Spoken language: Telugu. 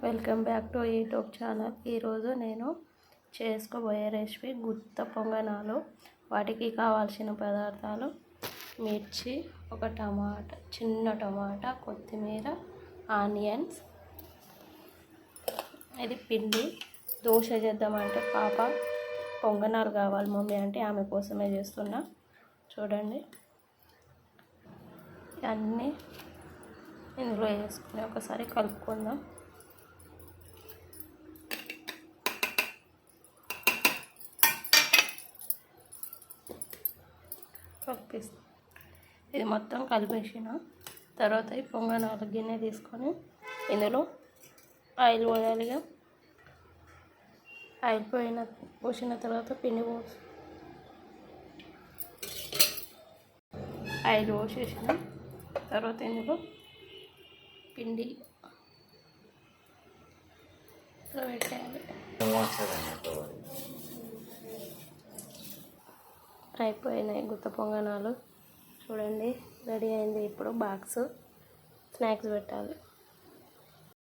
Welcome back to YouTube channel. ఈరోజు నేను చేసుకోబోయే రెసిపీ గుత్త పొంగనాలు. వాటికి కావాల్సిన పదార్థాలు: మిర్చి, ఒక టమాటా, చిన్న టమాటా, కొత్తిమీర, ఆనియన్స్. ఇది పిండి. దోశ చేద్దామంటే పాప పొంగనాలు కావాలి మమ్మీ అంటే ఆమె కోసమే చేస్తున్నా. చూడండి, అన్నీ ఇందులో వేసుకుని ఒకసారి కలుపుకుందాం. ఇది మొత్తం కలిపేసిన తర్వాత ఈ పొంగనాలు గిన్నె తీసుకొని ఇందులో ఆయిల్ పోయాలిగా. ఆయిల్ పోసిన తర్వాత పిండి ఆయిల్ పోసేసిన తర్వాత ఇందులో పిండి పెట్టాలి. అయిపోయినాయి గుత్త పొంగనాలు. చూడండి, రెడీ అయింది. ఇప్పుడు బాక్స్ స్నాక్స్ పెట్టాలి.